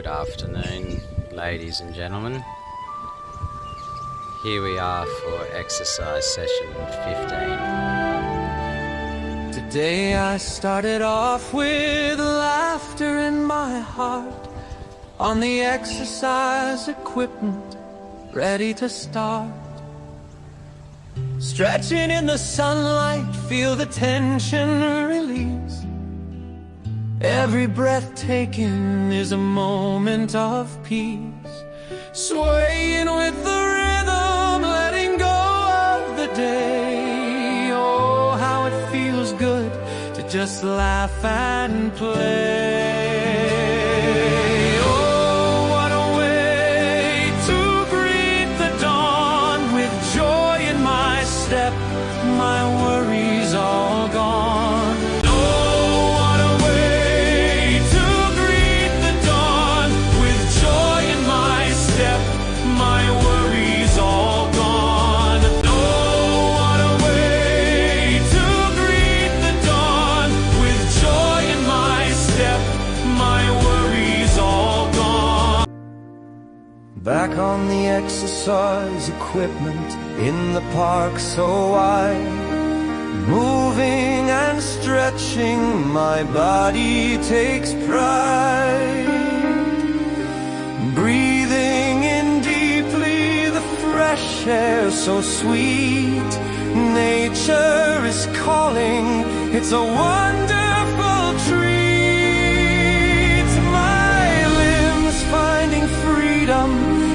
afternoon, ladies and gentlemen. Here we are for exercise session 15. Today I started off with laughter in my heart on the exercise equipment, ready to start. Stretching in the sunlight, feel the tension release. Every breath taken is a moment of peace. Swaying with the rhythm, letting go of the day. Oh, how it feels good to just laugh and play. Oh, what a way to greet the dawn with joy in my step, my worries all gone. Back on the exercise equipment in the park so wide, moving and stretching, my body takes pride. Breathing in deeply the fresh air so sweet. Nature is calling, it's a wonderful treat. My limbs finding freedom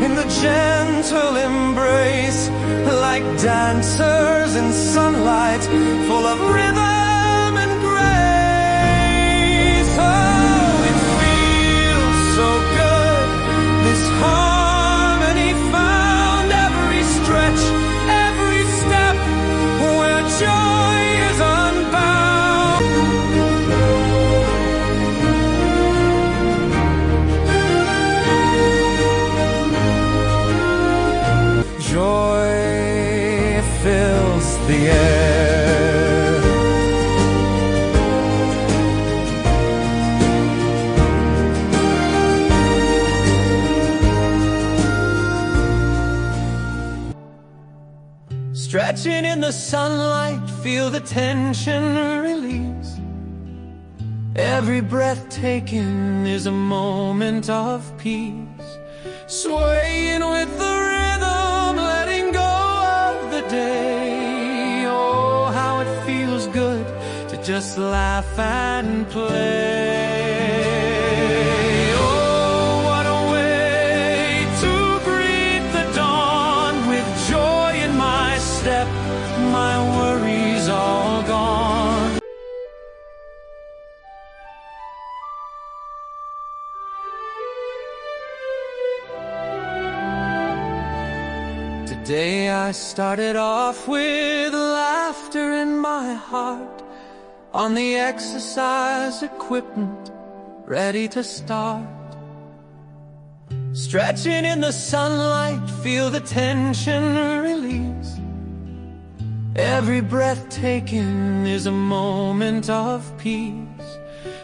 in the gentle embrace, like dancers in sunlight, full of rhythm and grace. Oh, it feels so good, this harmony found, every stretch, every step, where joy is unbound. Joy fills the air. Stretching in the sunlight, feel the tension release. Every breath taken is a moment of peace. Swaying with the rhythm, letting go of the day. Oh, how it feels good to just laugh and play. Oh, what a way to greet the dawn with joy in my step, my worries all gone. Today I started off with laughter in my heart on the exercise equipment, ready to start. Stretching in the sunlight, feel the tension release. Every breath taken is a moment of peace.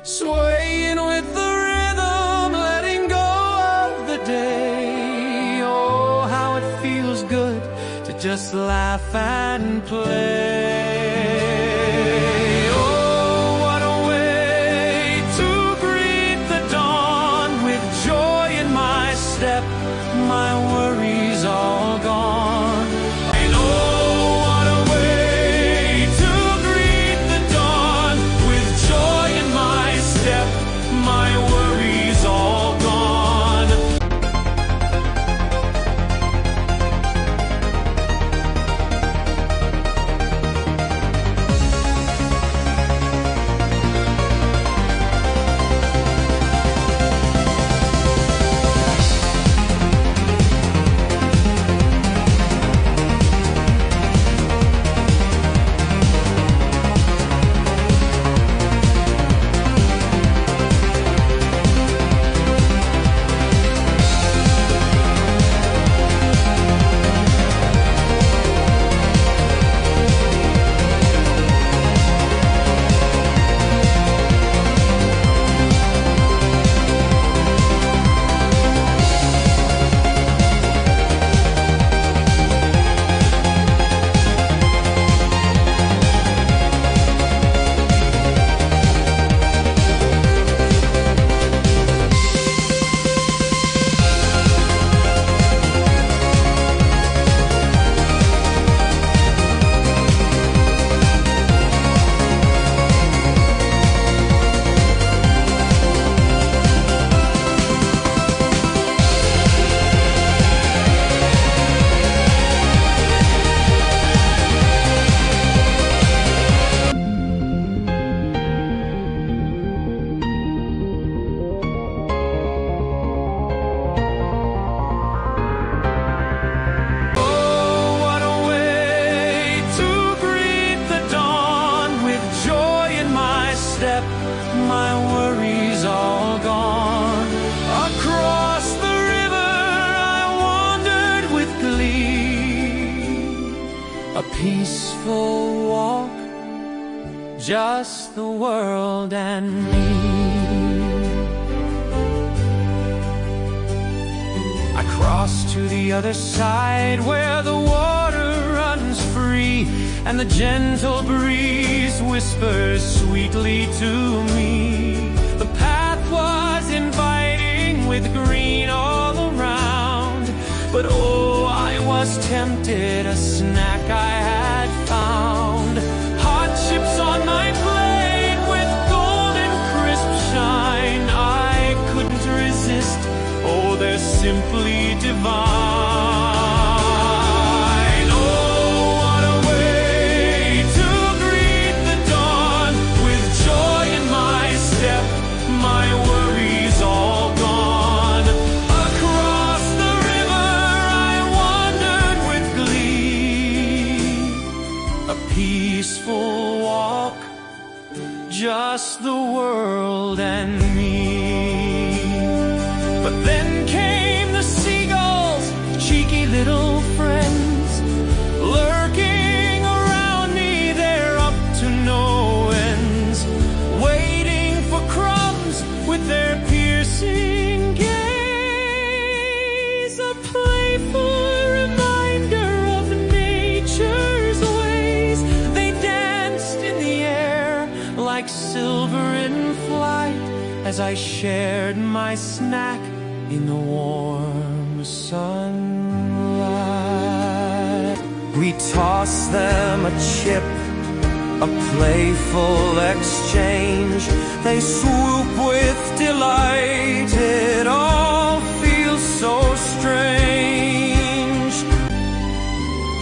Swaying with the rhythm, letting go of the day. Oh, how it feels good to just laugh and play. Oh, what a way to greet the dawn with joy in my step, my worries all gone. And oh, what a way to greet the dawn with joy in my step, my worries all gone. peaceful walk, just the world and me. I cross to the other side where the water runs free and the gentle breeze whispers sweetly to me. The path was inviting with green all around, but oh, I was tempted, a snack I had found. Hot chips on my plate with golden crisp shine. I couldn't resist, oh, they're simply divine. Oh, what a way to greet the dawn, with joy in my step, my worries all gone. Across the river I wandered with glee, a peaceful walk, just the world and me. But then came the seagulls, cheeky little friends, lurking around me, they're up to no ends, waiting for crumbs with their piercing gaze, a playful reminder of nature's ways. They danced in the air like silver in flight as I shared my snack in the warm sunlight. We toss them a chip, a playful exchange. They swoop with delight, it all feels so strange.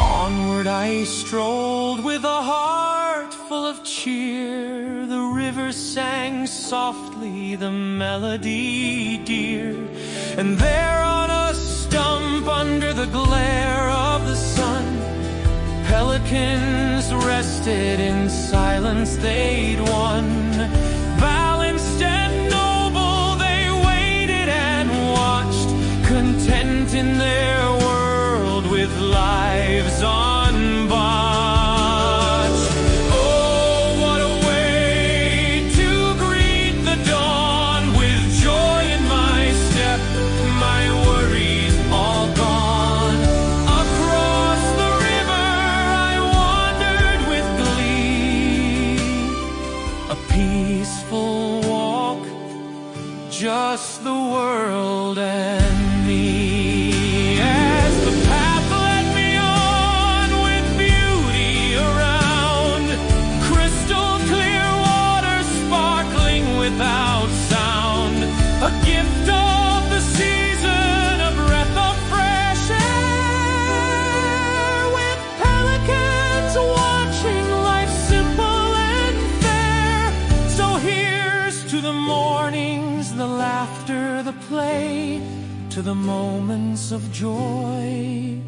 Onward I strolled with a heart full of cheer. The river sang softly the melody dear, and there on a stump under the glare of the sun, pelicans rested in silence they'd won. Balanced and noble they waited and watched, content in their world with lives unbotched. Oh, what a way to greet the dawn, with joy in my step, my worries all gone. Across the river I wandered with glee, a peaceful walk, just the world and me. As the path led me on with beauty around, crystal clear water sparkling without sound, a gift of the season, a breath of fresh air, with pelicans watching life simple and fair. So here's to the mornings, the laughter, the play, to the moments of joy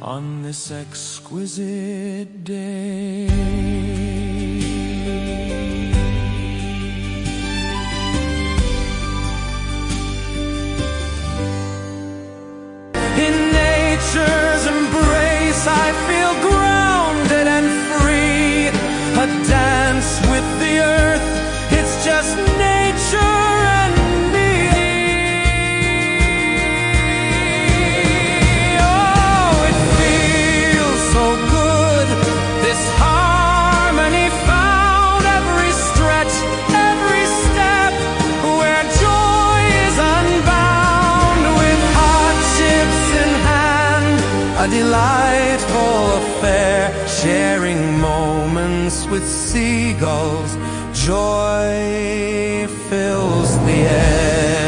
on this exquisite day. In nature's embrace I feel grounded and free, a dance with the earth, it's just nature and me. Oh, it feels so good, this harmony found, every stretch, every step, where joy is unbound, with hardships in hand, a delightful affair, sharing moments with seagulls, joy fills the air.